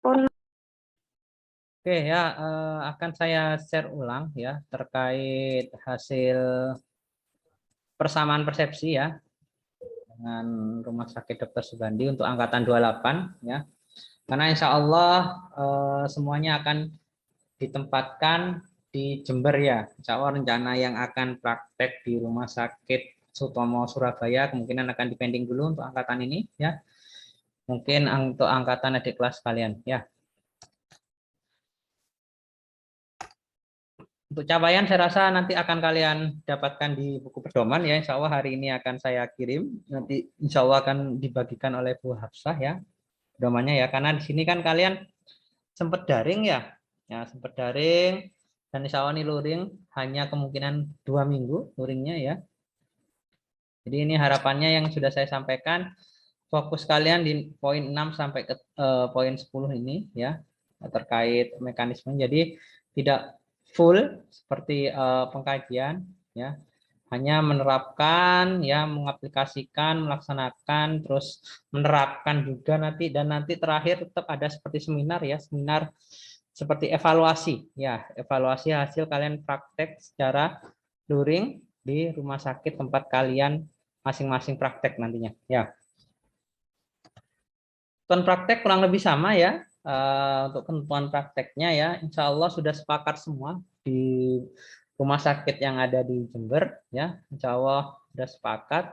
Oke ya, akan saya share ulang ya terkait hasil persamaan persepsi ya dengan Rumah Sakit Dr. Sugandi untuk angkatan 28 ya. Karena insya Allah semuanya akan ditempatkan di Jember ya. Insya Allah rencana yang akan praktek di Rumah Sakit Sutomo Surabaya kemungkinan akan dipending dulu untuk angkatan ini ya. Mungkin untuk angkatan adik kelas kalian ya. Untuk capaian saya rasa nanti akan kalian dapatkan di buku pedoman ya. Insya Allah hari ini akan saya kirim. Nanti insya Allah akan dibagikan oleh Bu Hafsah ya pedomannya ya. Karena di sini kan kalian sempat daring ya. Ya sempat daring dan insya Allah ini luring hanya kemungkinan 2 minggu luringnya ya. Jadi ini harapannya yang sudah saya sampaikan fokus kalian di poin 6 sampai ke poin 10 ini ya terkait mekanisme. Jadi tidak full seperti pengkajian ya. Hanya menerapkan ya, mengaplikasikan, melaksanakan, terus menerapkan juga nanti dan nanti terakhir tetap ada seperti seminar ya, seminar seperti evaluasi ya, evaluasi hasil kalian praktek secara luring di rumah sakit tempat kalian masing-masing praktek nantinya ya. Ketentuan praktek kurang lebih sama ya. Untuk ketentuan prakteknya ya, insya Allah sudah sepakat semua di rumah sakit yang ada di Jember ya. Insya Allah sudah sepakat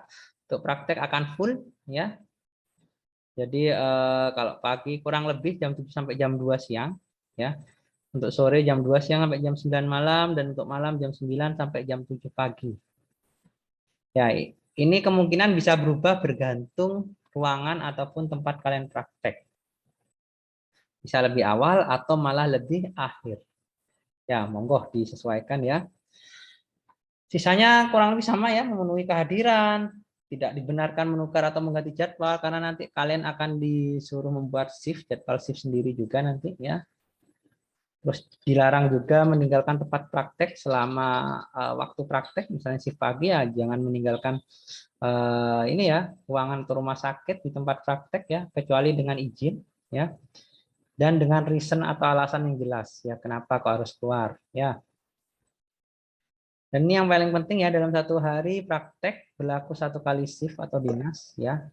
untuk praktek akan full ya. Jadi kalau pagi kurang lebih jam 7 sampai jam 2 siang ya. Untuk sore jam 2 siang sampai jam 9 malam dan untuk malam jam 9 sampai jam 7 pagi. Ya, ini kemungkinan bisa berubah bergantung ruangan ataupun tempat kalian praktek. Bisa lebih awal atau malah lebih akhir. Ya, monggo disesuaikan ya. Sisanya kurang lebih sama ya, memenuhi kehadiran, tidak dibenarkan menukar atau mengganti jadwal karena nanti kalian akan disuruh membuat shift, jadwal shift sendiri juga nanti ya. Terus dilarang juga meninggalkan tempat praktek selama waktu praktek, misalnya shift pagi ya jangan meninggalkan ini ya, ruangan atau rumah sakit di tempat praktek ya, kecuali dengan izin ya. Dan dengan reason atau alasan yang jelas ya kenapa kok harus keluar ya. Dan ini yang paling penting ya, dalam satu hari praktek berlaku 1 kali shift atau dinas ya.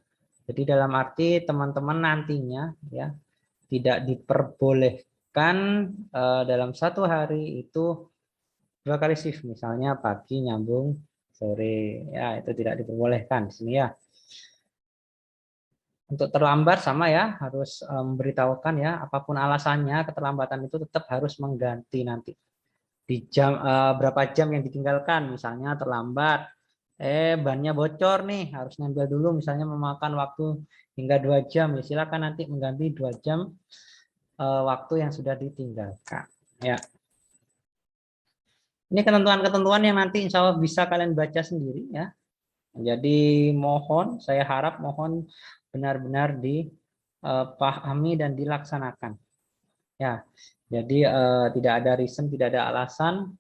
Jadi dalam arti teman-teman nantinya ya tidak diperbolehkan dalam satu hari itu 2 kali shift, misalnya pagi nyambung sore ya, itu tidak diperbolehkan di sini ya. Untuk terlambat sama ya, harus memberitahukan ya, apapun alasannya keterlambatan itu tetap harus mengganti nanti di jam berapa jam yang ditinggalkan, misalnya terlambat bannya bocor nih, harus ngambil dulu, misalnya memakan waktu hingga 2 jam ya silakan nanti mengganti 2 jam waktu yang sudah ditinggalkan ya. Ini ketentuan-ketentuan yang nanti insya Allah bisa kalian baca sendiri ya. Jadi mohon, saya harap mohon benar-benar dipahami dan dilaksanakan. Ya, jadi tidak ada reason, tidak ada alasan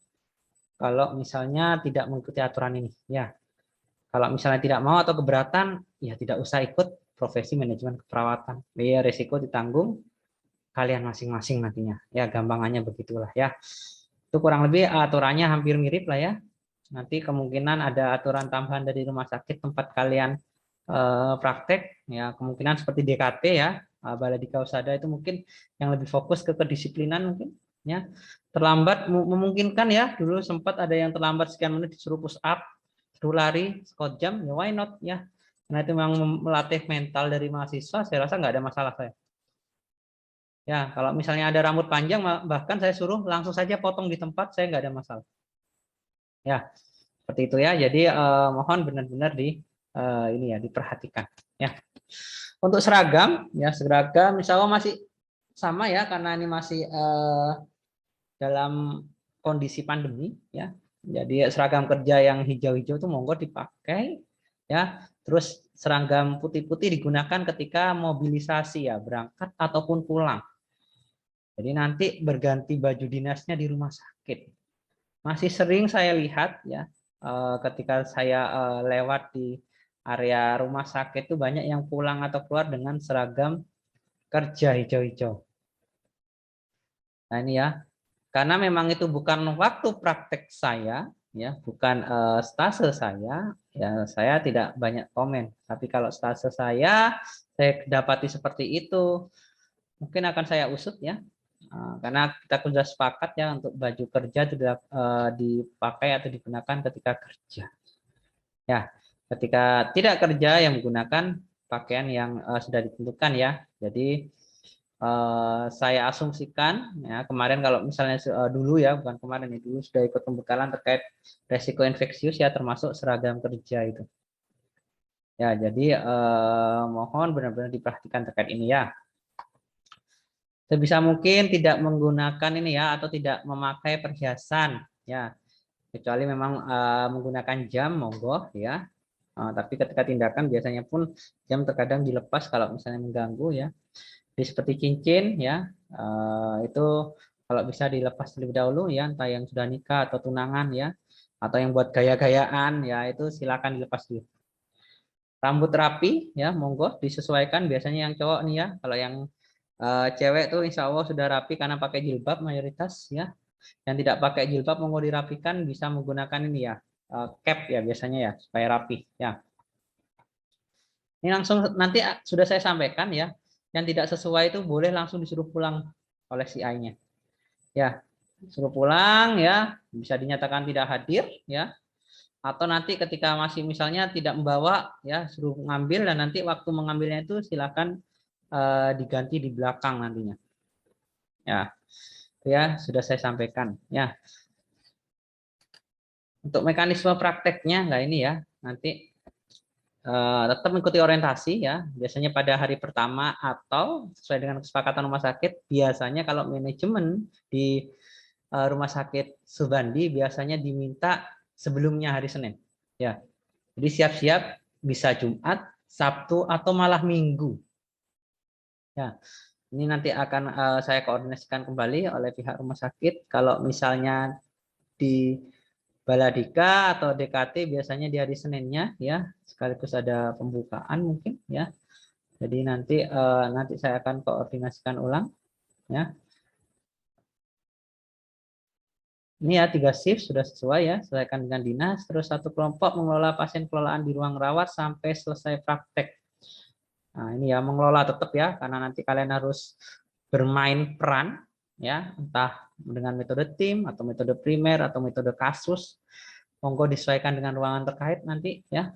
kalau misalnya tidak mengikuti aturan ini. Ya, kalau misalnya tidak mau atau keberatan, ya tidak usah ikut profesi manajemen keperawatan. Ya, resiko ditanggung kalian masing-masing nantinya. Ya, gampangannya begitulah ya. Itu kurang lebih aturannya hampir mirip lah ya. Nanti kemungkinan ada aturan tambahan dari rumah sakit tempat kalian praktek ya, kemungkinan seperti DKT ya, Balai Dika Usada itu mungkin yang lebih fokus ke kedisiplinan mungkin ya. Terlambat memungkinkan ya, dulu sempat ada yang terlambat sekian menit disuruh push up, suruh lari squat jam ya, why not ya, karena itu memang melatih mental dari mahasiswa, saya rasa nggak ada masalah saya ya. Kalau misalnya ada rambut panjang bahkan saya suruh langsung saja potong di tempat, saya nggak ada masalah ya. Seperti itu ya. Jadi mohon benar-benar ini ya diperhatikan ya. Untuk seragam ya, seragam insya Allah masih sama ya, karena ini masih dalam kondisi pandemi ya. Jadi seragam kerja yang hijau-hijau itu monggo dipakai ya. Terus seragam putih-putih digunakan ketika mobilisasi ya, berangkat ataupun pulang. Jadi nanti berganti baju dinasnya di rumah sakit. Masih sering saya lihat ya, ketika saya lewat di area rumah sakit itu banyak yang pulang atau keluar dengan seragam kerja hijau-hijau. Nah, ini ya. Karena memang itu bukan waktu praktek saya, ya, bukan stase saya, ya, saya tidak banyak komen. Tapi kalau stase saya dapati seperti itu, mungkin akan saya usut ya. Karena kita sudah sepakat ya untuk baju kerja tidak dipakai atau digunakan ketika kerja. Ya, ketika tidak kerja yang menggunakan pakaian yang sudah ditentukan ya. Jadi saya asumsikan ya kemarin kalau misalnya dulu ya bukan kemarin ya dulu sudah ikut pembekalan terkait resiko infeksius ya termasuk seragam kerja itu ya jadi mohon benar-benar diperhatikan terkait ini ya sebisa mungkin tidak menggunakan ini ya atau tidak memakai perhiasan ya kecuali memang menggunakan jam monggo ya tapi ketika tindakan biasanya pun jam terkadang dilepas kalau misalnya mengganggu ya. Jadi seperti cincin ya itu kalau bisa dilepas terlebih dahulu ya entah yang sudah nikah atau tunangan ya atau yang buat gaya-gayaan ya itu silakan dilepas dulu. Rambut rapi ya monggo disesuaikan biasanya yang cowok nih ya kalau yang cewek tuh insya Allah sudah rapi karena pakai jilbab mayoritas ya yang tidak pakai jilbab monggo dirapikan bisa menggunakan ini ya cap ya biasanya ya supaya rapi ya. Ini langsung nanti sudah saya sampaikan ya. Yang tidak sesuai itu boleh langsung disuruh pulang oleh si A-nya. Ya, suruh pulang ya, bisa dinyatakan tidak hadir ya. Atau nanti ketika masih misalnya tidak membawa ya, suruh ngambil dan nanti waktu mengambilnya itu silakan diganti di belakang nantinya. Ya, sudah saya sampaikan ya. Untuk mekanisme prakteknya nah ini ya, nanti tetap mengikuti orientasi ya biasanya pada hari pertama atau sesuai dengan kesepakatan rumah sakit biasanya kalau manajemen di rumah sakit Subandi biasanya diminta sebelumnya hari Senin ya jadi siap-siap bisa Jumat Sabtu atau malah Minggu ya ini nanti akan saya koordinasikan kembali oleh pihak rumah sakit kalau misalnya di Baladika atau DKT biasanya di hari Seninnya ya sekaligus ada pembukaan mungkin ya jadi nanti saya akan koordinasikan ulang ya ini ya 3 shift sudah sesuai ya sesuaikan dengan dinas terus satu kelompok mengelola pasien kelolaan di ruang rawat sampai selesai praktek nah ini ya mengelola tetap ya karena nanti kalian harus bermain peran ya entah dengan metode tim atau metode primer atau metode kasus monggo disesuaikan dengan ruangan terkait nanti ya.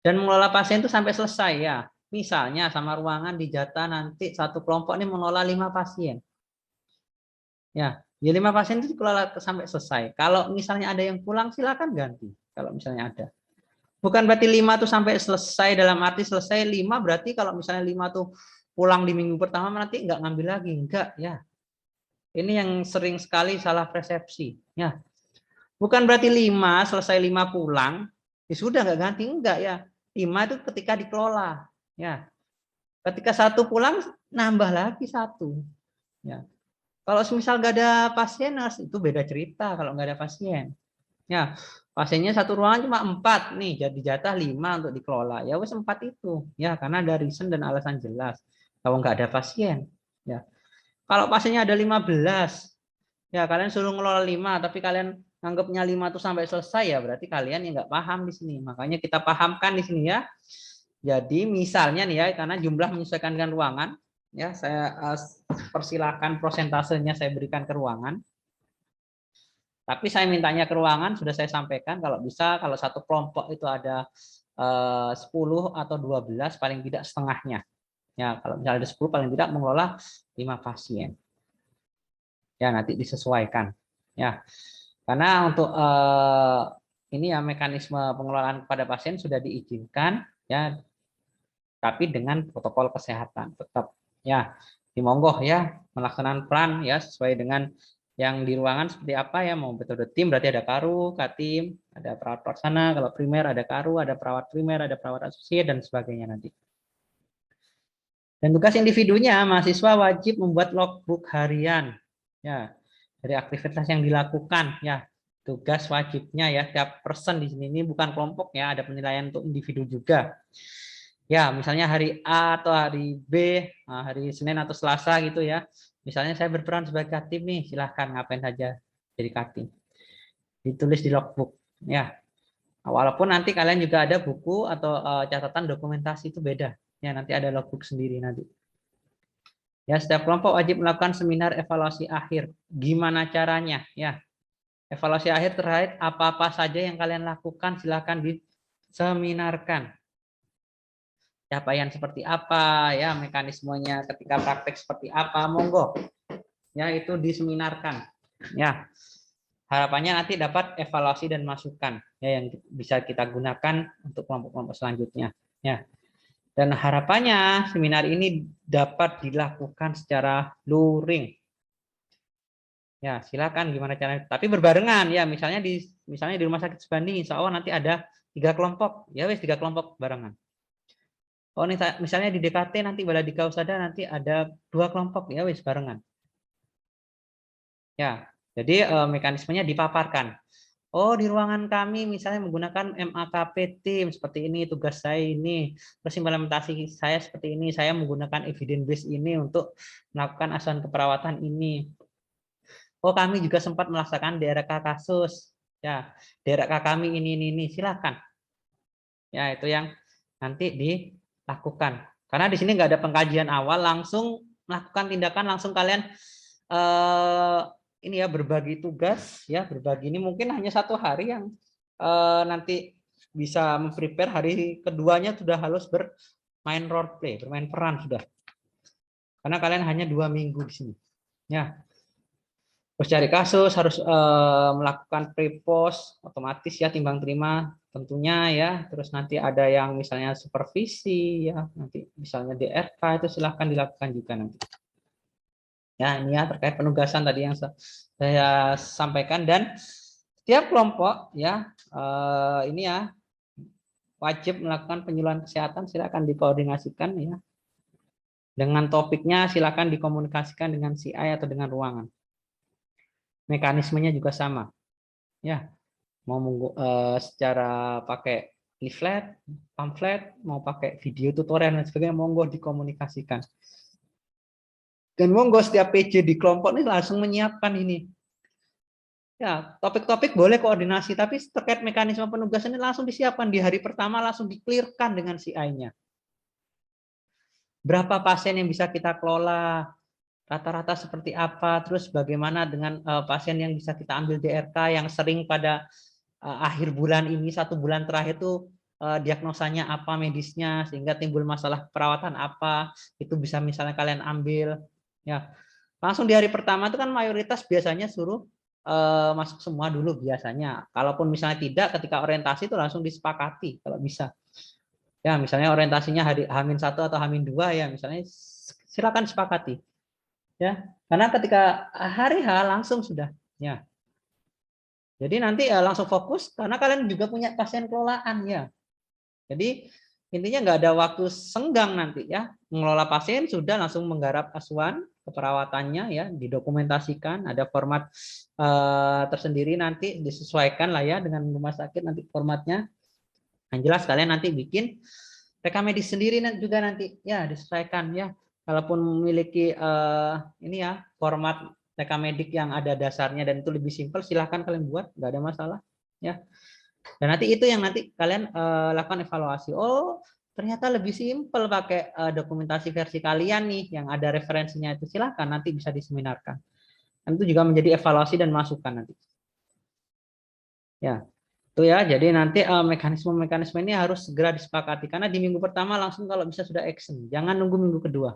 Dan mengelola pasien itu sampai selesai ya. Misalnya sama ruangan dijatah nanti satu kelompok ini mengelola 5 pasien. Ya 5 pasien itu dikelola sampai selesai. Kalau misalnya ada yang pulang silakan ganti. Kalau misalnya ada. Bukan berarti 5 tuh sampai selesai dalam arti selesai 5 berarti kalau misalnya 5 tuh pulang di minggu pertama nanti nggak ngambil lagi. Enggak ya. Ini yang sering sekali salah persepsi. Ya. Bukan berarti 5 selesai 5 pulang, ya sudah nggak ganti enggak ya. 5 itu ketika dikelola. Ya. Ketika satu pulang nambah lagi satu. Ya. Kalau misal nggak ada pasien itu beda cerita kalau nggak ada pasien. Ya, pasiennya satu ruangan cuma 4 nih, jadi jatah 5 untuk dikelola. Ya wes 4 itu. Ya, karena ada reason dan alasan jelas. Kalau nggak ada pasien. Ya. Kalau pasiennya ada 15, ya kalian suruh ngelola 5 tapi kalian anggapnya 5 itu sampai selesai ya berarti kalian yang nggak paham di sini makanya kita pahamkan di sini ya jadi misalnya nih ya karena jumlah menyesuaikan dengan ruangan ya saya persilakan prosentasenya saya berikan ke ruangan tapi saya mintanya ke ruangan sudah saya sampaikan kalau bisa kalau satu kelompok itu ada 10 atau 12 paling tidak setengahnya ya kalau misalnya ada 10 paling tidak mengelola 5 pasien ya nanti disesuaikan ya karena untuk ini ya mekanisme pengelolaan kepada pasien sudah diizinkan ya tapi dengan protokol kesehatan tetap ya dimonggo ya melaksanakan peran ya sesuai dengan yang di ruangan seperti apa ya mau metode tim berarti ada karu, katim, ada perawat pelaksana, kalau primer ada karu, ada perawat primer, ada perawat asosiat dan sebagainya nanti. Dan tugas individunya mahasiswa wajib membuat logbook harian ya dari aktivitas yang dilakukan ya tugas wajibnya ya tiap person di sini ini bukan kelompok ya ada penilaian untuk individu juga Ya, misalnya hari A atau hari B, hari Senin atau Selasa gitu ya. Misalnya saya berperan sebagai Katim nih, silahkan ngapain saja jadi Katim. Ditulis di logbook. Ya, walaupun nanti kalian juga ada buku atau catatan dokumentasi itu beda. Ya, nanti ada logbook sendiri nanti. Ya, setiap kelompok wajib melakukan seminar evaluasi akhir. Gimana caranya? Ya, evaluasi akhir terkait apa-apa saja yang kalian lakukan silahkan diseminarkan. Capaian seperti apa, ya mekanismenya ketika praktek seperti apa, monggo. Ya, itu diseminarkan. Ya, harapannya nanti dapat evaluasi dan masukan ya yang bisa kita gunakan untuk kelompok-kelompok selanjutnya. Ya. Dan harapannya seminar ini dapat dilakukan secara luring. Ya, silakan gimana caranya. Tapi berbarengan ya, misalnya di Rumah Sakit Subandi, insya Allah nanti ada 3 kelompok. Ya wes 3 kelompok barengan. Oh, ini misalnya di DKT nanti Baladika Usada nanti ada 2 kelompok ya wes barengan. Ya, jadi mekanismenya dipaparkan. Oh, di ruangan kami misalnya menggunakan MAKP tim seperti ini, tugas saya ini, terus implementasi saya seperti ini, saya menggunakan evidence base ini untuk melakukan asuhan keperawatan ini. Oh, kami juga sempat melaksanakan DRK kasus. Ya, DRK kami ini, silakan. Ya, itu yang nanti dilakukan. Karena di sini nggak ada pengkajian awal, langsung melakukan tindakan, langsung kalian ini ya berbagi tugas, ya berbagi ini mungkin hanya 1 hari yang nanti bisa memprepare hari keduanya sudah harus bermain role play, bermain peran sudah. Karena kalian hanya 2 minggu di sini. Ya. Terus cari kasus, harus melakukan pre-post, otomatis ya timbang terima tentunya ya. Terus nanti ada yang misalnya supervisi ya, nanti misalnya DRK itu silahkan dilakukan juga nanti. Ya, ini ya terkait penugasan tadi yang saya sampaikan, dan setiap kelompok ya ini ya wajib melakukan penyuluhan kesehatan, silakan dikoordinasikan ya. Dengan topiknya silakan dikomunikasikan dengan CI atau dengan ruangan. Mekanismenya juga sama. Ya, mau secara pakai leaflet, pamflet, mau pakai video tutorial dan sebagainya, monggo dikomunikasikan. Dan monggo setiap PJ di kelompok ini langsung menyiapkan ini. Ya, topik-topik boleh koordinasi, tapi terkait mekanisme penugasan ini langsung disiapkan di hari pertama, langsung di-clear-kan dengan CI-nya. Berapa pasien yang bisa kita kelola, rata-rata seperti apa, terus bagaimana dengan pasien yang bisa kita ambil DRK yang sering pada akhir bulan ini, 1 bulan terakhir itu diagnosanya apa medisnya sehingga timbul masalah perawatan apa, itu bisa misalnya kalian ambil ya. Langsung di hari pertama itu kan mayoritas biasanya suruh masuk semua dulu biasanya. Kalaupun misalnya tidak, ketika orientasi itu langsung disepakati kalau bisa. Ya, misalnya orientasinya hari H-1 atau H-2 ya, misalnya silakan sepakati. Ya, karena ketika hari H langsung sudah ya. Jadi nanti langsung fokus karena kalian juga punya pasien kelolaan ya. Jadi intinya nggak ada waktu senggang nanti ya. Mengelola pasien sudah langsung menggarap asuhan keperawatannya ya, didokumentasikan, ada format tersendiri nanti disesuaikan lah ya dengan rumah sakit nanti formatnya. Yang jelas kalian nanti bikin rekam medis sendiri juga nanti ya disesuaikan ya. Kalaupun memiliki ini ya format rekam medik yang ada dasarnya dan itu lebih simpel, silahkan kalian buat, nggak ada masalah ya. Dan nanti itu yang nanti kalian lakukan evaluasi. Oh, ternyata lebih simpel pakai dokumentasi versi kalian nih yang ada referensinya, itu silahkan nanti bisa diseminarkan. Dan itu juga menjadi evaluasi dan masukan nanti. Ya. Itu ya, jadi nanti mekanisme-mekanisme ini harus segera disepakati karena di minggu pertama langsung kalau bisa sudah action, jangan nunggu minggu kedua.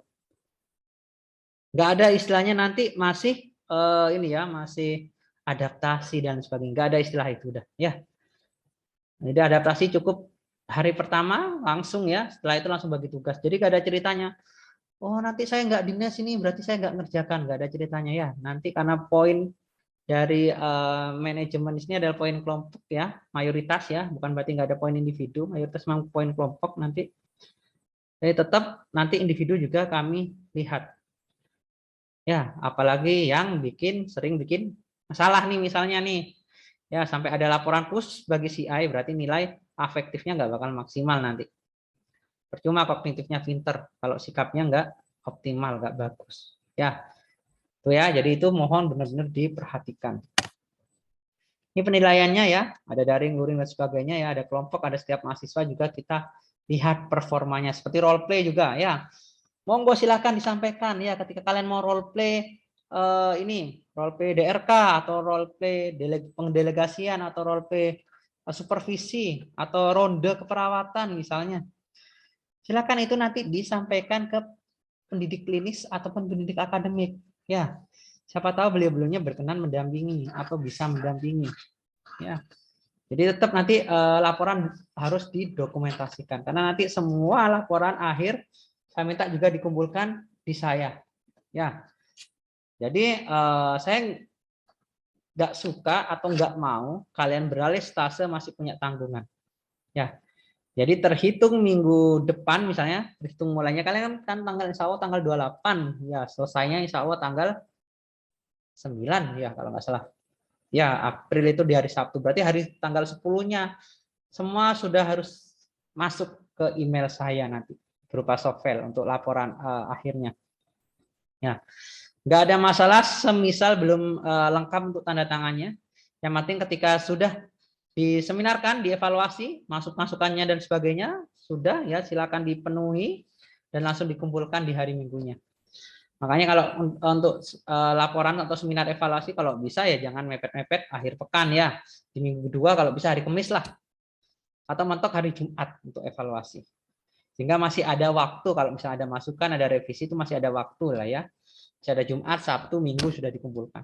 Nggak ada istilahnya nanti masih ini ya, masih adaptasi dan sebagainya. Nggak ada istilah itu udah ya. Jadi adaptasi cukup hari pertama langsung ya, setelah itu langsung bagi tugas. Jadi nggak ada ceritanya. Oh nanti saya nggak dinas ini berarti saya nggak ngerjakan, nggak ada ceritanya ya. Nanti karena poin dari manajemen ini adalah poin kelompok ya, mayoritas ya, bukan berarti nggak ada poin individu, mayoritas memang poin kelompok nanti. Jadi tetap nanti individu juga kami lihat. Ya, apalagi yang sering bikin masalah nih misalnya nih. Ya, sampai ada laporan khusus bagi CI berarti nilai afektifnya nggak bakal maksimal nanti. Percuma kognitifnya pinter kalau sikapnya nggak optimal, nggak bagus. Ya, itu ya. Jadi itu mohon benar-benar diperhatikan. Ini penilaiannya ya, ada daring, luring dan sebagainya ya, ada kelompok, ada setiap mahasiswa juga kita lihat performanya. Seperti role play juga ya. Monggo silahkan disampaikan ya ketika kalian mau role play ini role play DRK atau role play pendelegasian atau role play supervisi atau ronde keperawatan misalnya. Silakan itu nanti disampaikan ke pendidik klinis ataupun pendidik akademik ya. Siapa tahu beliau-beliaunya berkenan mendampingi atau bisa mendampingi ya. Jadi tetap nanti laporan harus didokumentasikan karena nanti semua laporan akhir saya minta juga dikumpulkan di saya ya. Jadi saya nggak suka atau nggak mau kalian beralih stase masih punya tanggungan ya. Jadi terhitung minggu depan misalnya, terhitung mulainya kalian kan tanggal insya Allah tanggal 28 ya, selesainya insya Allah tanggal 9 ya kalau nggak salah. Ya, April itu di hari Sabtu, berarti hari tanggal 10-nya semua sudah harus masuk ke email saya nanti berupa soft file untuk laporan akhirnya. Ya, nggak ada masalah semisal belum lengkap untuk tanda tangannya. Yang penting ketika sudah diseminarkan, dievaluasi, masukannya dan sebagainya, sudah ya silakan dipenuhi dan langsung dikumpulkan di hari minggunya. Makanya kalau untuk laporan atau seminar evaluasi kalau bisa ya jangan mepet-mepet akhir pekan ya. Di minggu kedua kalau bisa hari Kamis lah. Atau mentok hari Jumat untuk evaluasi. Sehingga masih ada waktu kalau misalnya ada masukan, ada revisi itu masih ada waktu lah ya. Masih ada Jumat, Sabtu, Minggu sudah dikumpulkan.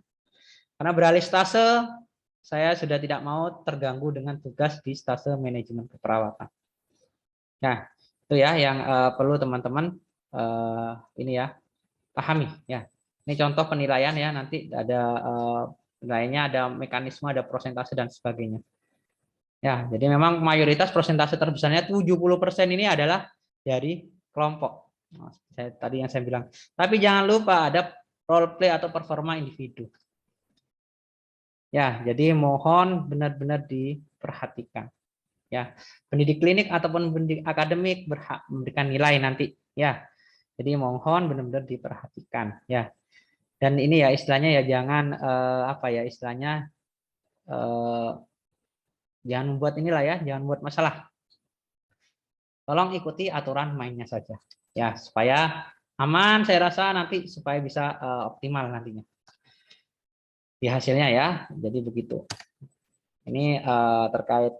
Karena beralih stase saya sudah tidak mau terganggu dengan tugas di stase manajemen keperawatan. Nah, itu ya yang perlu teman-teman ini ya pahami ya. Ini contoh penilaian ya, nanti ada penilaiannya, ada mekanisme, ada prosentase dan sebagainya. Ya, jadi memang mayoritas prosentase terbesarnya 70% ini adalah dari kelompok. Nah, tadi yang saya bilang. Tapi jangan lupa ada role play atau performa individu. Ya, jadi mohon benar-benar diperhatikan. Ya, pendidik klinik ataupun pendidik akademik berhak memberikan nilai nanti. Ya, jadi mohon benar-benar diperhatikan. Ya, dan ini ya istilahnya ya jangan apa ya istilahnya jangan membuat inilah ya, jangan membuat masalah. Tolong ikuti aturan mainnya saja. Ya, supaya aman saya rasa nanti supaya bisa optimal nantinya. Di hasilnya ya. Jadi begitu. Ini terkait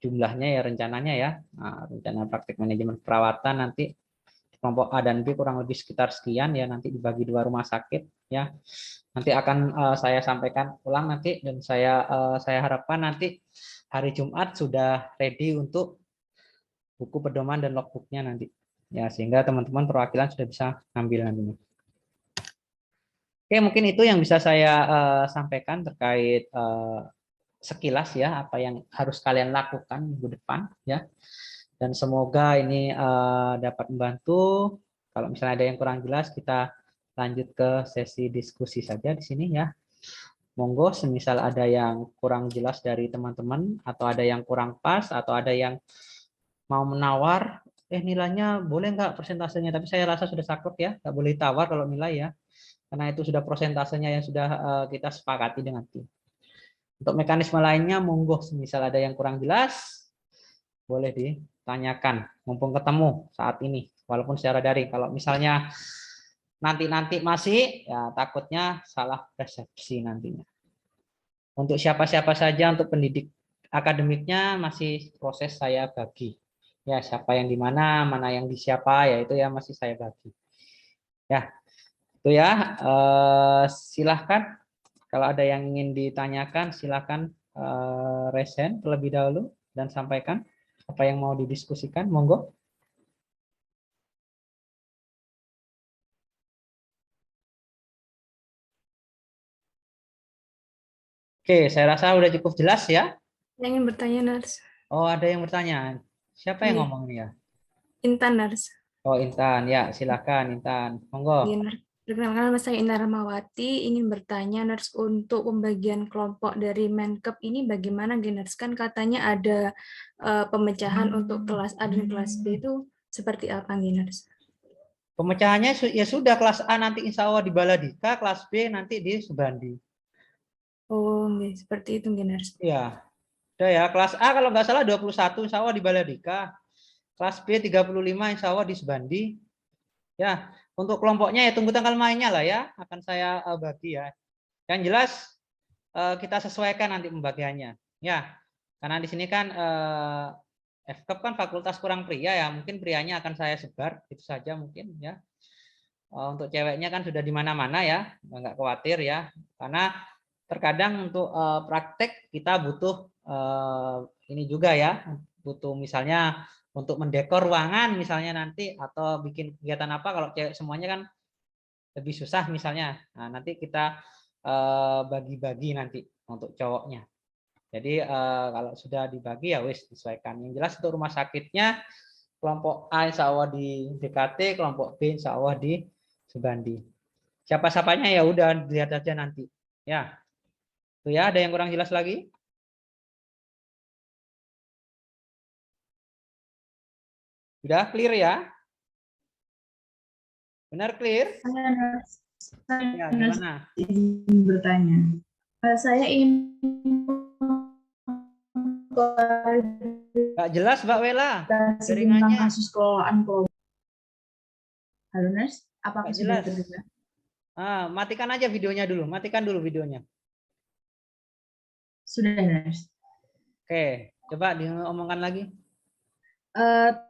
jumlahnya ya rencananya ya. Nah, rencana praktik manajemen perawatan nanti kelompok A dan B kurang lebih sekitar sekian ya, nanti dibagi 2 rumah sakit ya. Nanti akan saya sampaikan ulang nanti dan saya harapkan nanti hari Jumat sudah ready untuk buku pedoman dan logbooknya nanti ya, sehingga teman-teman perwakilan sudah bisa ngambil nantinya. Oke, mungkin itu yang bisa saya sampaikan terkait sekilas ya apa yang harus kalian lakukan minggu depan ya, dan semoga ini dapat membantu. Kalau misalnya ada yang kurang jelas kita lanjut ke sesi diskusi saja di sini ya. Monggo semisal ada yang kurang jelas dari teman-teman atau ada yang kurang pas atau ada yang mau menawar, nilainya boleh nggak persentasenya, tapi saya rasa sudah saklek ya, nggak boleh tawar kalau nilai ya, karena itu sudah persentasenya yang sudah kita sepakati dengan tim. Untuk mekanisme lainnya, monggo semisal ada yang kurang jelas, boleh ditanyakan, mumpung ketemu saat ini, walaupun secara daring. Kalau misalnya nanti masih, ya takutnya salah persepsi nantinya. Untuk siapa-siapa saja, untuk pendidik akademiknya masih proses saya bagi. Ya, siapa yang di mana yang di siapa, ya itu ya masih saya bagi. Ya, itu ya. Silahkan kalau ada yang ingin ditanyakan, silahkan resen terlebih dahulu dan sampaikan apa yang mau didiskusikan. Monggo. Oke, saya rasa udah cukup jelas ya. Saya ingin bertanya, Nars. Oh, ada yang bertanya. Siapa yang ngomong nih ya? Intan, Nars. Oh, Intan. Ya, silakan Intan. Monggo. Perkenalkan, nama saya Intan Ramawati. Ingin bertanya, Nars, untuk pembagian kelompok dari Menkep ini bagaimana, Nars? Kan katanya ada pemecahan untuk kelas A dan kelas B itu seperti apa nggih, Nurse? Pemecahannya ya sudah, kelas A nanti insya Allah di Baladika, kelas B nanti di Subandi. Oh, nggih, seperti itu nggih, Nurse. Ya, udah ya. Kelas A kalau nggak salah 21 insya Allah di Baladika. Kelas B 35 insya Allah di Subandi. Ya, untuk kelompoknya ya tunggu tanggal mainnya lah ya. Akan saya bagi ya. Yang jelas kita sesuaikan nanti pembagiannya. Ya, karena di sini kan FKEP kan fakultas kurang pria ya. Mungkin prianya akan saya sebar. Itu saja mungkin ya. Untuk ceweknya kan sudah di mana-mana ya. Nggak khawatir ya. Karena terkadang untuk praktek kita butuh ini juga ya, butuh misalnya untuk mendekor ruangan misalnya nanti, atau bikin kegiatan apa. Kalau cewek semuanya kan lebih susah misalnya. Nah, nanti kita bagi-bagi nanti untuk cowoknya. Jadi kalau sudah dibagi ya wis disesuaikan. Yang jelas untuk rumah sakitnya kelompok A insya Allah di DKT, kelompok B insya Allah di Subandi. Siapa-siapanya ya udah lihat aja nanti. Ya. Tuh ya, ada yang kurang jelas lagi? Sudah clear ya? Benar clear? Ya, gimana? Izin bertanya. Saya ingin Nggak jelas, Mbak Wela. tentang Jaringannya kasus kelolaan kelompok. Halo, Nurse. Apakah nggak sudah jelas. terdengar? Matikan aja videonya dulu. Matikan dulu videonya. Sudah, Nurse. Oke, coba diomongkan lagi.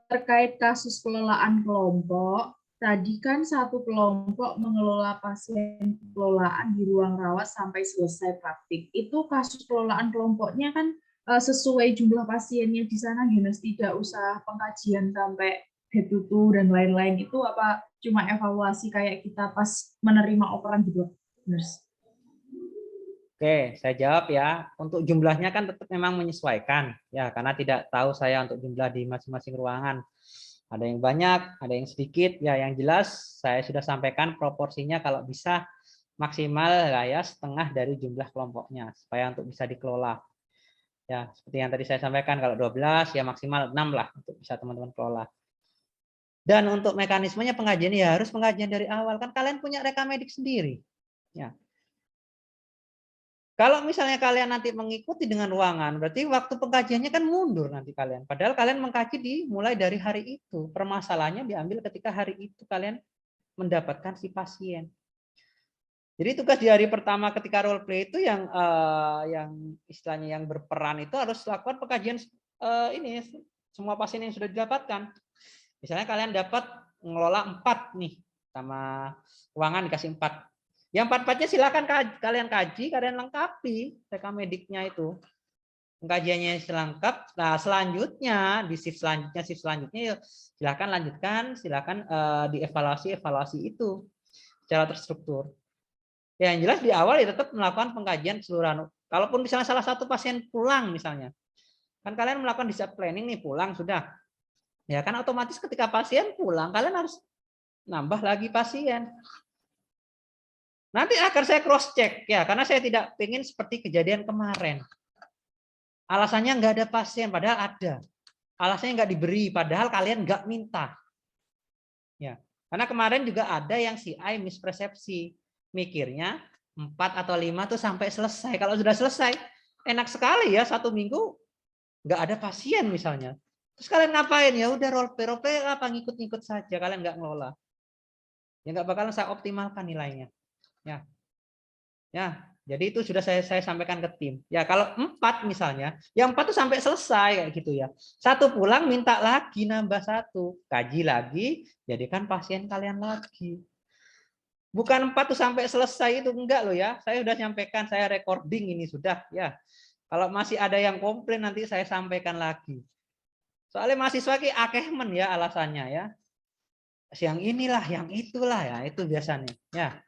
Terkait kasus kelolaan kelompok, tadi kan satu kelompok mengelola pasien kelolaan di ruang rawat sampai selesai praktik. Itu kasus kelolaan kelompoknya kan sesuai jumlah pasiennya di sana, Nurse, tidak usah pengkajian sampai head to toe dan lain-lain. Itu apa cuma evaluasi kayak kita pas menerima operan gitu, Nurse? Oke, saya jawab ya. Untuk jumlahnya kan tetap memang menyesuaikan ya, karena tidak tahu saya untuk jumlah di masing-masing ruangan. Ada yang banyak, ada yang sedikit. Ya, yang jelas saya sudah sampaikan proporsinya kalau bisa maksimal lah ya setengah dari jumlah kelompoknya supaya untuk bisa dikelola. Ya, seperti yang tadi saya sampaikan, kalau 12 ya maksimal 6 lah untuk bisa teman-teman kelola. Dan untuk mekanismenya pengajian ya harus pengajian dari awal, kan kalian punya rekamedik sendiri. Ya. Kalau misalnya kalian nanti mengikuti dengan ruangan, berarti waktu pengkajiannya kan mundur nanti kalian. Padahal kalian mengkaji mulai dari hari itu. Permasalahannya diambil ketika hari itu kalian mendapatkan si pasien. Jadi tugas di hari pertama ketika role play itu yang istilahnya yang berperan itu harus lakukan pengkajian ini semua pasien yang sudah didapatkan. Misalnya kalian dapat ngelola 4 nih, sama ruangan dikasih 4. Yang 4-4-nya silakan kalian kaji, kalian lengkapi rekamediknya itu. Pengkajiannya selengkap. Nah, selanjutnya di shift selanjutnya silakan lanjutkan, silakan dievaluasi itu secara terstruktur. Ya, yang jelas di awal ya tetap melakukan pengkajian keseluruhan. Kalaupun misalnya salah satu pasien pulang misalnya, kan kalian melakukan discharge planning nih, pulang sudah. Ya kan otomatis ketika pasien pulang kalian harus nambah lagi pasien. Nanti akan saya cross check ya, karena saya tidak ingin seperti kejadian kemarin. Alasannya nggak ada pasien, padahal ada. Alasannya nggak diberi, padahal kalian nggak minta. Ya, karena kemarin juga ada yang si I mispersepsi, mikirnya 4 atau 5 tuh sampai selesai. Kalau sudah selesai, enak sekali ya 1 minggu nggak ada pasien misalnya. Terus kalian ngapain? Ya udah role play apa ngikut-ngikut saja, kalian nggak ngelola. Ya nggak bakalan saya optimalkan nilainya. Ya, jadi itu sudah saya sampaikan ke tim. Ya kalau 4 misalnya, yang 4 tuh sampai selesai kayak gitu ya. 1 pulang minta lagi nambah 1, kaji lagi, jadikan pasien kalian lagi. Bukan 4 tuh sampai selesai itu enggak loh ya. Saya sudah sampaikan, saya recording ini sudah ya. Kalau masih ada yang komplain nanti saya sampaikan lagi. Soalnya mahasiswa ki akehmen ya alasannya ya. Yang inilah, yang itulah ya, itu biasanya. Ya.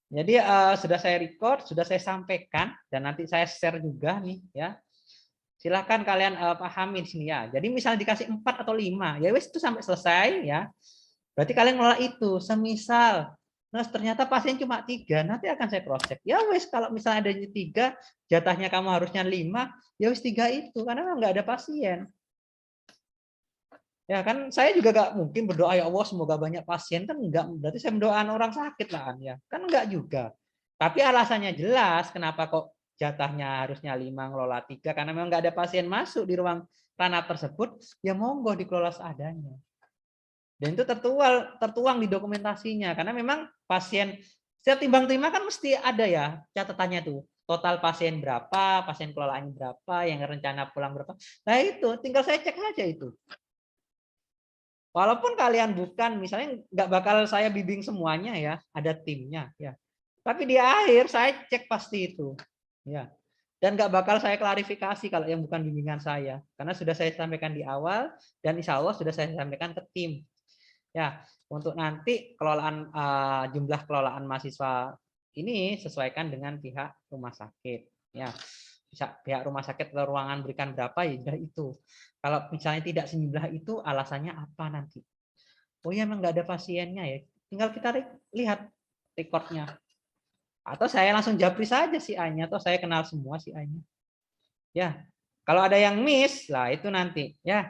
Jadi sudah saya record, sudah saya sampaikan, dan nanti saya share juga nih ya. Silahkan kalian pahami di sini ya. Jadi misalnya dikasih 4 atau 5, ya wes itu sampai selesai ya. Berarti kalian ngelola itu. Semisal, nah ternyata pasien cuma 3, nanti akan saya cross check. Ya wes kalau misalnya ada 3, jatahnya kamu harusnya 5, ya wes 3 itu karena nggak ada pasien. Ya kan saya juga nggak mungkin berdoa ya Allah semoga banyak pasien, kan enggak, berarti saya mendoakan orang sakit lah kan ya. Kan enggak juga. Tapi alasannya jelas kenapa kok jatahnya harusnya 5 ngelola 3, karena memang nggak ada pasien masuk di ruang ranah tersebut, ya monggo dikelola seadanya. Dan itu tertuang di dokumentasinya, karena memang pasien setiap timbang-timbang kan mesti ada ya catatannya tuh. Total pasien berapa, pasien kelolaannya berapa, yang rencana pulang berapa. Nah itu tinggal saya cek saja itu. Walaupun kalian bukan, misalnya nggak bakal saya bimbing semuanya ya, ada timnya ya. Tapi di akhir saya cek pasti itu, ya. Dan nggak bakal saya klarifikasi kalau yang bukan bimbingan saya, karena sudah saya sampaikan di awal dan insya Allah sudah saya sampaikan ke tim. Ya, untuk nanti kelolaan jumlah kelolaan mahasiswa ini sesuaikan dengan pihak rumah sakit. Ya, bisa pihak rumah sakit atau ruangan berikan berapa ya sudah itu. Kalau misalnya tidak sejumlah itu, alasannya apa nanti? Oh ya, memang nggak ada pasiennya ya. Tinggal kita lihat rekodnya. Atau saya langsung japri saja si A-nya, atau saya kenal semua si A-nya. Ya, kalau ada yang miss, lah itu nanti ya.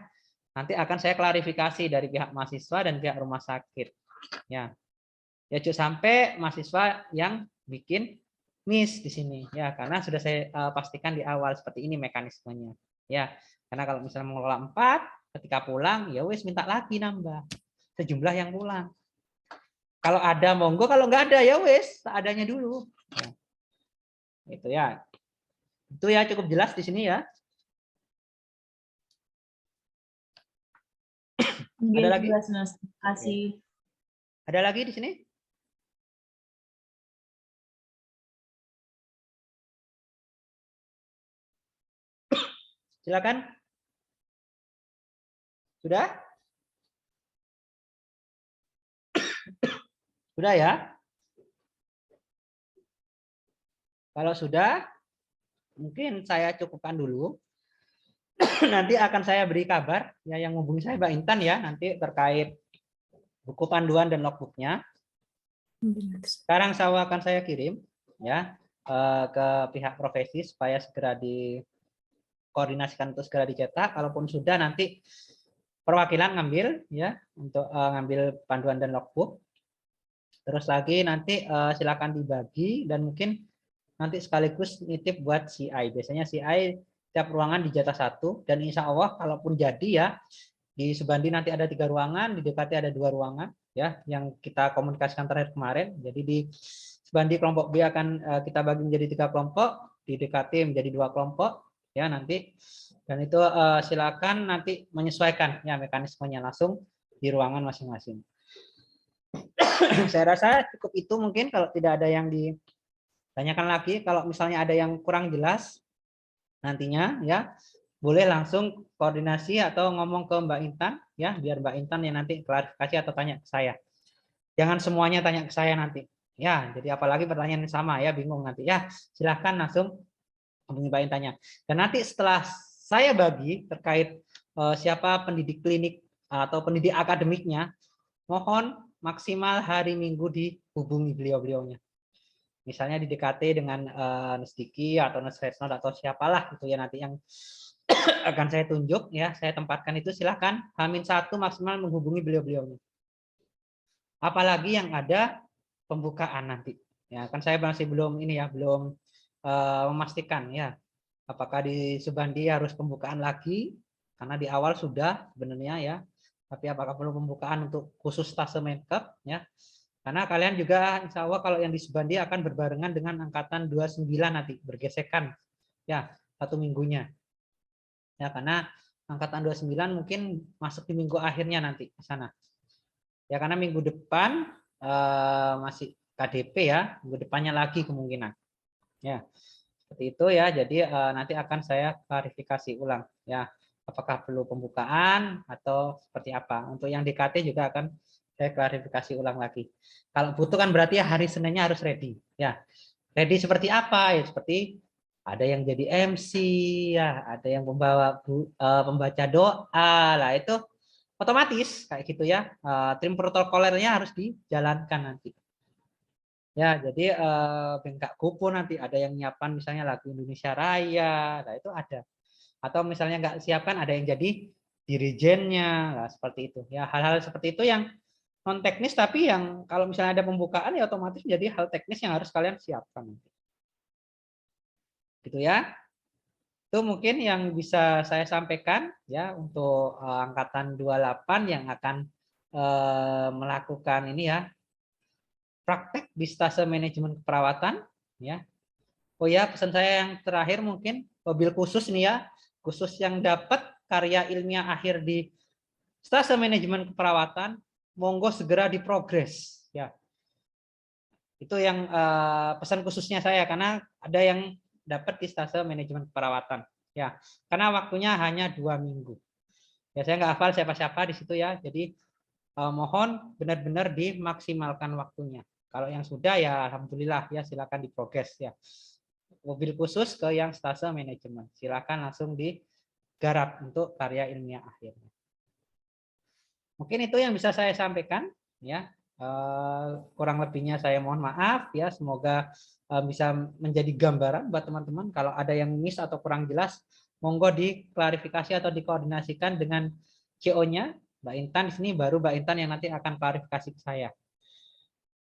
Nanti akan saya klarifikasi dari pihak mahasiswa dan pihak rumah sakit. Ya, ya cukup sampai mahasiswa yang bikin miss di sini ya, karena sudah saya pastikan di awal seperti ini mekanismenya ya. Karena kalau misalnya mengelola 4, ketika pulang ya wes minta lagi nambah sejumlah yang pulang. Kalau ada monggo, kalau nggak ada ya wes seadanya dulu ya. Itu ya, itu ya cukup jelas di sini ya. Ada lagi? Jelas, Mas. Terima kasih. Ada lagi di sini? Silakan. Sudah? Sudah ya? Kalau sudah, mungkin saya cukupkan dulu. Nanti akan saya beri kabar ya, yang menghubungi saya Mbak Intan ya, nanti terkait buku panduan dan logbooknya. Sekarang akan saya kirim ya ke pihak profesi supaya segera dikoordinasikan untuk segera dicetak. Kalaupun sudah, nanti perwakilan ngambil ya untuk ngambil panduan dan logbook. Terus lagi nanti silakan dibagi, dan mungkin nanti sekaligus nitip buat CI. Biasanya CI tiap ruangan dijatah 1, dan insya Allah kalaupun jadi ya, di Subandi nanti ada 3 ruangan, di DKT ada 2 ruangan ya, yang kita komunikasikan terakhir kemarin. Jadi di Subandi kelompok B akan kita bagi menjadi 3 kelompok, di DKT menjadi 2 kelompok ya nanti. Dan itu silakan nanti menyesuaikan ya mekanismenya langsung di ruangan masing-masing. Saya rasa cukup itu, mungkin kalau tidak ada yang ditanyakan lagi. Kalau misalnya ada yang kurang jelas nantinya ya, boleh langsung koordinasi atau ngomong ke Mbak Intan ya, biar Mbak Intan yang nanti klarifikasi atau tanya ke saya. Jangan semuanya tanya ke saya nanti ya, jadi apalagi pertanyaan sama ya, bingung nanti ya. Silahkan langsung hubungi Mbak Intannya. Dan nanti setelah saya bagi terkait siapa pendidik klinik atau pendidik akademiknya, mohon maksimal hari Minggu dihubungi beliau-beliaunya. Misalnya di DKT dengan Nus Diki atau Nus Resnod atau siapalah itu ya nanti yang akan saya tunjuk ya, saya tempatkan itu, silahkan H-1 maksimal menghubungi beliau-beliaunya. Apalagi yang ada pembukaan nanti. Ya, kan saya masih belum ini ya, belum memastikan ya apakah di Subandi harus pembukaan lagi, karena di awal sudah sebenarnya ya. Tapi apakah perlu pembukaan untuk khusus stase Menkep ya? Karena kalian juga insya Allah kalau yang di Subandi akan berbarengan dengan angkatan 29 nanti, bergesekan ya 1 minggunya. Ya, karena angkatan 29 mungkin masuk di minggu akhirnya nanti ke sana. Ya, karena minggu depan masih KDP ya, minggu depannya lagi kemungkinan. Ya, seperti itu ya. Jadi nanti akan saya klarifikasi ulang ya, apakah perlu pembukaan atau seperti apa. Untuk yang DKT juga akan saya klarifikasi ulang lagi. Kalau butuh kan berarti ya hari Seninnya harus ready ya. Ready seperti apa ya, seperti ada yang jadi MC ya, ada yang pembaca doa lah, itu otomatis kayak gitu ya. Tim protokolernya harus dijalankan nanti. Ya, jadi bengkak kupu nanti ada yang nyiapkan misalnya lagu Indonesia Raya, nah itu ada. Atau misalnya nggak siapkan, ada yang jadi dirijennya, nah, seperti itu. Ya, hal-hal seperti itu yang non teknis, tapi yang kalau misalnya ada pembukaan ya otomatis jadi hal teknis yang harus kalian siapkan. Gitu ya. Itu mungkin yang bisa saya sampaikan ya untuk angkatan 28 yang akan melakukan ini ya, praktek di stase manajemen keperawatan ya. Oh ya, pesan saya yang terakhir mungkin mobil khusus nih ya, khusus yang dapat karya ilmiah akhir di stase manajemen keperawatan, monggo segera diprogres ya. Itu yang pesan khususnya saya, karena ada yang dapat di stase manajemen keperawatan ya, karena waktunya hanya 2 minggu ya. Saya nggak hafal siapa-siapa di situ ya, jadi mohon benar-benar dimaksimalkan waktunya. Kalau yang sudah ya alhamdulillah ya, silakan diprogres ya. Mobil khusus ke yang stase manajemen, silakan langsung digarap untuk karya ilmiah akhirnya. Mungkin itu yang bisa saya sampaikan ya. Kurang lebihnya saya mohon maaf ya, semoga bisa menjadi gambaran buat teman-teman. Kalau ada yang miss atau kurang jelas, monggo diklarifikasi atau dikoordinasikan dengan CO-nya Mbak Intan di sini, baru Mbak Intan yang nanti akan klarifikasi ke saya.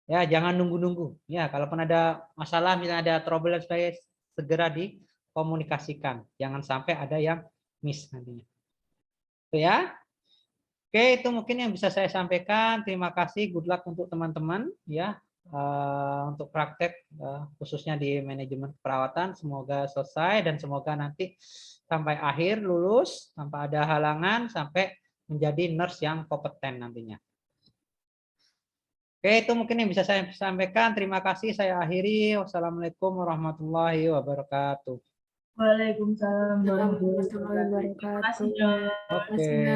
Ya, jangan nunggu-nunggu. Ya, kalaupun ada masalah, misalnya ada trouble, saya segera dikomunikasikan. Jangan sampai ada yang miss nantinya. Itu ya. Oke, itu mungkin yang bisa saya sampaikan. Terima kasih, good luck untuk teman-teman ya, untuk praktek khususnya di manajemen keperawatan. Semoga selesai dan semoga nanti sampai akhir lulus tanpa ada halangan, sampai menjadi nurse yang kompeten nantinya. Oke, itu mungkin yang bisa saya sampaikan. Terima kasih, saya akhiri. Wassalamualaikum warahmatullahi wabarakatuh. Waalaikumsalam warahmatullahi Warahmatullahi wabarakatuh. Terima kasih, wabarakatuh. Dok. Oke.